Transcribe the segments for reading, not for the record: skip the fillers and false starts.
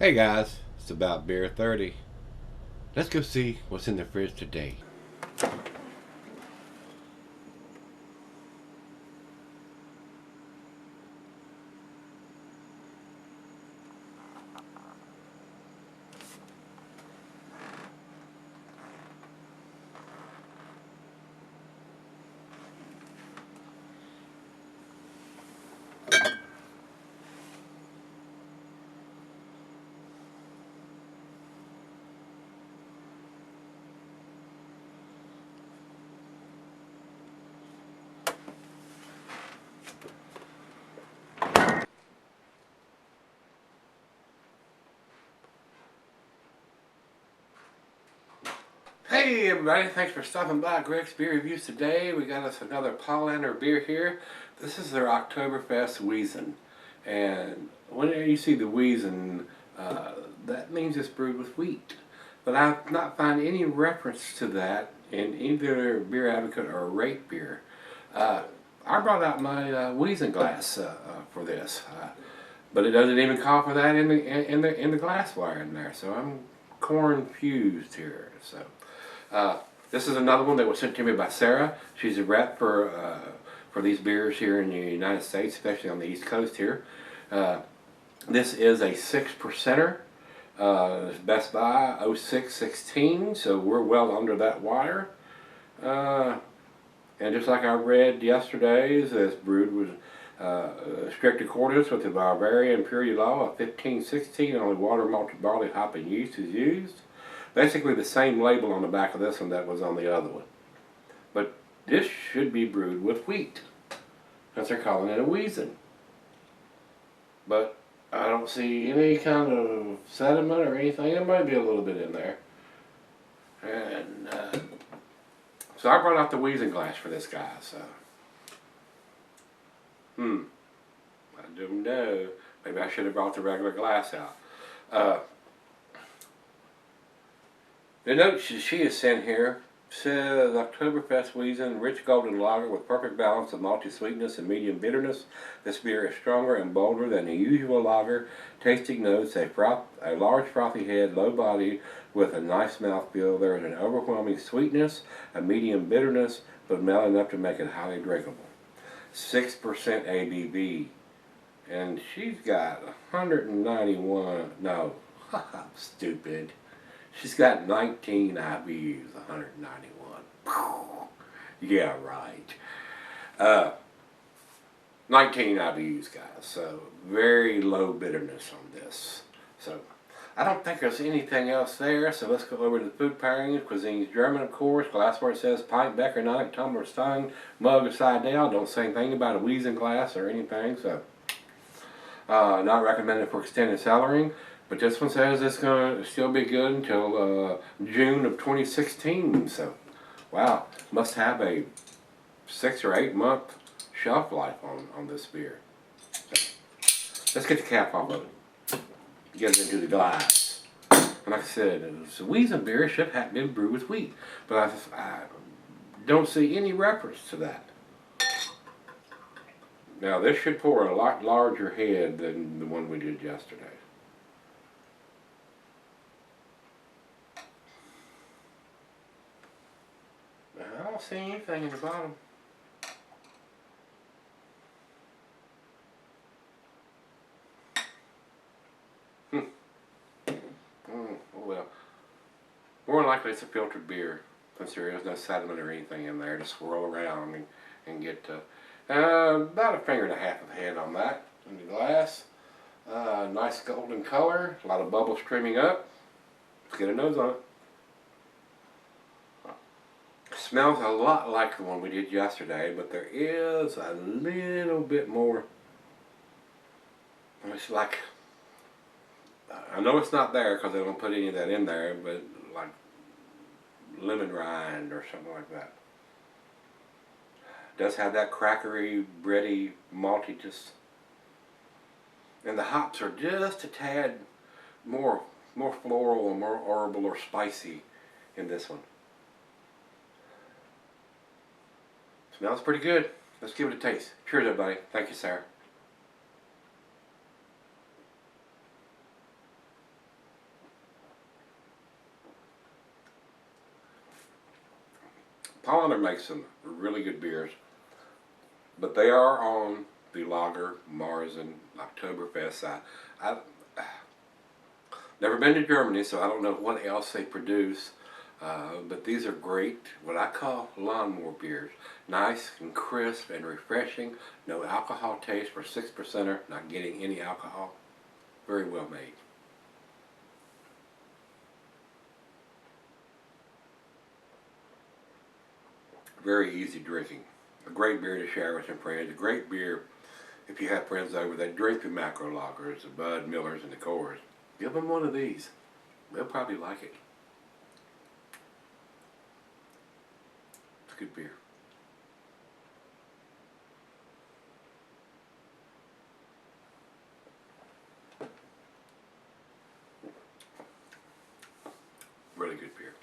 Hey guys, it's about beer 30. Let's go see what's in the fridge today. Hey everybody, thanks for stopping by Gregsbeerreviews today. We got us another Paulaner beer here. This is their Oktoberfest Wiesn. And when you see the Wiesn, that means it's brewed with wheat. But I've not found any reference to that in either Beer Advocate or Rate Beer. I brought out my Wiesn glass for this, but it doesn't even call for that in the glassware in there. So I'm confused here. So. This is another one that was sent to me by Sarah. She's a rep for these beers here in the United States, especially on the East Coast here. This is a 6%er. Best Buy 0616, so we're well under that wire. And just like I read yesterday's, this brewed with strict accordance with the Bavarian purity law of 1516. Only water, malted barley, hop, and yeast is used. Basically the same label on the back of this one that was on the other one. But this should be brewed with wheat, because they're calling it a Wiesn. But I don't see any kind of sediment or anything. There might be a little bit in there. And so I brought out the Wiesn glass for this guy. So, I don't know. Maybe I should have brought the regular glass out. The note she has sent here says Oktoberfest Wiesn, rich golden lager with perfect balance of malty sweetness and medium bitterness. This beer is stronger and bolder than the usual lager. Tasting notes, a large frothy head, low body with a nice mouthfeel. There is an overwhelming sweetness, a medium bitterness, but mild enough to make it highly drinkable. 6% ABV. And she's got 191, no, stupid. She's got 19 IBUs, 191. Yeah, right. 19 IBUs, guys. So very low bitterness on this. So I don't think there's anything else there. So let's go over to the food pairings. Cuisine's German, of course. Glassware it says pint, becker, night, tumbler, stein, mug, upside down. Don't say anything about a Wiesn glass or anything. So not recommended for extended cellaring. But this one says it's going to still be good until June of 2016. So, wow, must have a 6 or 8 month shelf life on this beer. So, let's get the cap off of it. Get it into the glass. And like I said, it's a Wiesn beer. It should have been brewed with wheat. But I don't see any reference to that. Now, this should pour a lot larger head than the one we did yesterday. I don't see anything in the bottom. Oh well. More than likely it's a filtered beer, since there is no sediment or anything in there to swirl around and get about a finger and a half of head on that in the glass. Nice golden color, a lot of bubbles streaming up. Let's get a nose on it. Smells a lot like the one we did yesterday, but there is a little bit more. It's like, I know it's not there because they don't put any of that in there, but like lemon rind or something like that. It does have that crackery, bready, maltiness. And the hops are just a tad more floral and more herbal or spicy in this one. Smells pretty good. Let's give it a taste. Cheers, everybody. Thank you, Sarah. Paulaner makes some really good beers, but they are on the Lager Marzen Oktoberfest. I never been to Germany, so I don't know what else they produce. But these are great, what I call lawnmower beers. Nice and crisp and refreshing. No alcohol taste for 6%er, not getting any alcohol. Very well made. Very easy drinking. A great beer to share with some friends. A great beer if you have friends over that drink the macro lagers, the Bud Millers, and the Coors. Give them one of these. They'll probably like it. It's good beer. Really good beer.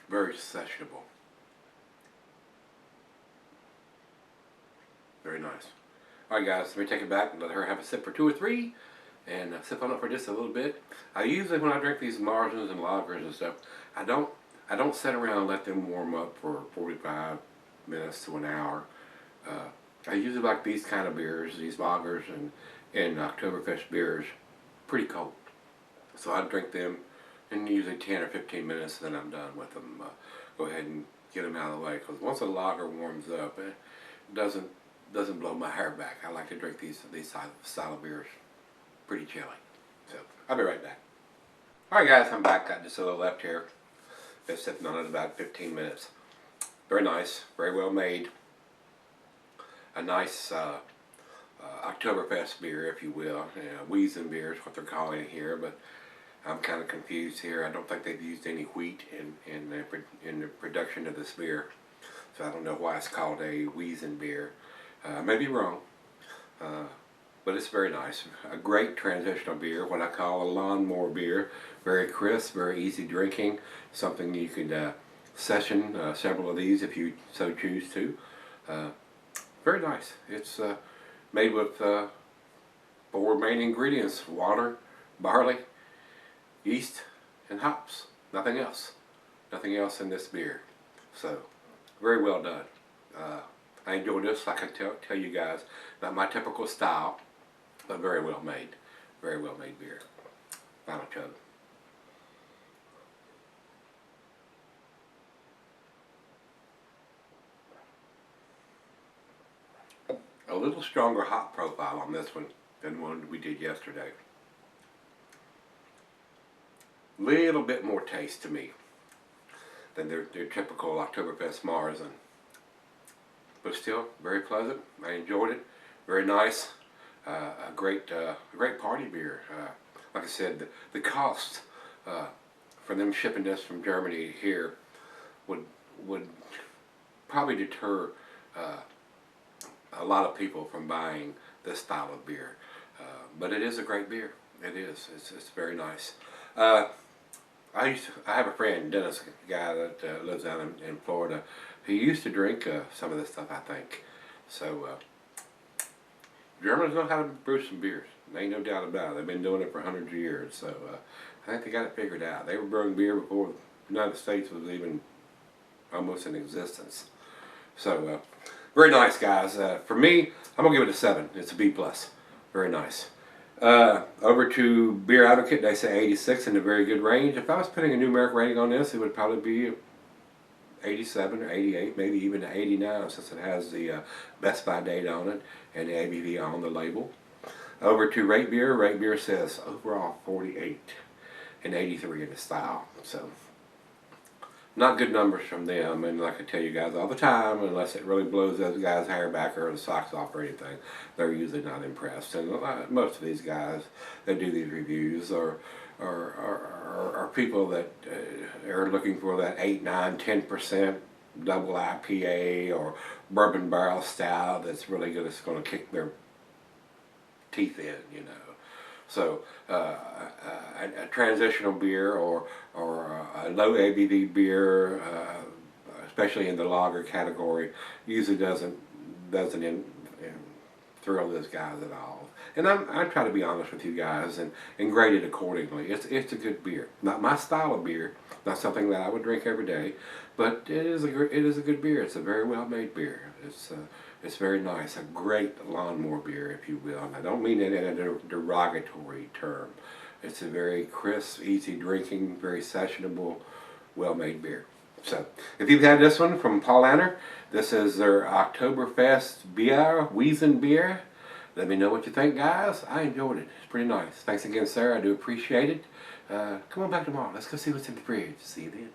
Very sessionable. Very nice. Alright guys, let me take it back and let her have a sip for 2 or 3 and sip on it for just a little bit. I usually, when I drink these Marzens and lagers and stuff, I don't sit around and let them warm up for 45 minutes to an hour. I usually like these kind of beers, these lagers and Oktoberfest beers, pretty cold. So I drink them in usually 10 or 15 minutes, and then I'm done with them. Go ahead and get them out of the way, because once a lager warms up, it doesn't blow my hair back. I like to drink these style of beers pretty chilly. So I'll be right back. Alright guys, I'm back. Got just a little left here. Been sipping on it about 15 minutes. Very nice, very well made. A nice Oktoberfest beer, if you will. Wiesn beer is what they're calling it here, but I'm kind of confused here. I don't think they've used any wheat in the production of this beer, so I don't know why it's called a Wiesn beer. I may be wrong, but it's very nice. A great transitional beer, what I call a lawnmower beer. Very crisp, very easy drinking. Something you could session several of these if you so choose to. Very nice. It's made with 4 main ingredients: water, barley, yeast, and hops. Nothing else. Nothing else in this beer. So, very well done. I enjoy this, like I tell you guys. Not my typical style, but very well made. Very well made beer. Final chug. A little stronger hop profile on this one than one we did yesterday. Little bit more taste to me than their typical Oktoberfest Marzen. But still, very pleasant. I enjoyed it. Very nice. A great party beer. Like I said, the cost for them shipping this from Germany here would probably deter a lot of people from buying this style of beer. But it is a great beer. It is. It's very nice. I have a friend, Dennis, a guy that lives down in Florida. He used to drink some of this stuff, I think. So, Germans know how to brew some beers. There ain't no doubt about it. They've been doing it for hundreds of years. So, I think they got it figured out. They were brewing beer before the United States was even almost in existence. So, very nice, guys. For me, I'm going to give it a 7. It's a B+. Very nice. Over to Beer Advocate, they say 86 in a very good range. If I was putting a numeric rating on this, it would probably be 87 or 88, maybe even an 89, since it has the Best By date on it and the ABV on the label. Over to Rate Beer. Rate Beer says overall 48 and 83 in the style. So, not good numbers from them, and like I tell you guys all the time, unless it really blows those guys' hair back or the socks off or anything, they're usually not impressed. And most of these guys that do these reviews are people that are looking for that 8, 9, 10% double IPA or bourbon barrel style that's really good. It's going to kick their teeth in, you know. So a transitional beer or a low ABV beer, thrill those guys at all. And I try to be honest with you guys and grade it accordingly. It's a good beer. Not my style of beer, not something that I would drink every day, but it is a good beer. It's a very well made beer. It's very nice. A great lawnmower beer, if you will. And I don't mean it in a derogatory term. It's a very crisp, easy drinking, very sessionable, well made beer. So, if you've had this one from Paulaner, this is their Oktoberfest Wiesn beer. Let me know what you think, guys. I enjoyed it. It's pretty nice. Thanks again, sir. I do appreciate it. Come on back tomorrow. Let's go see what's in the fridge. See you then.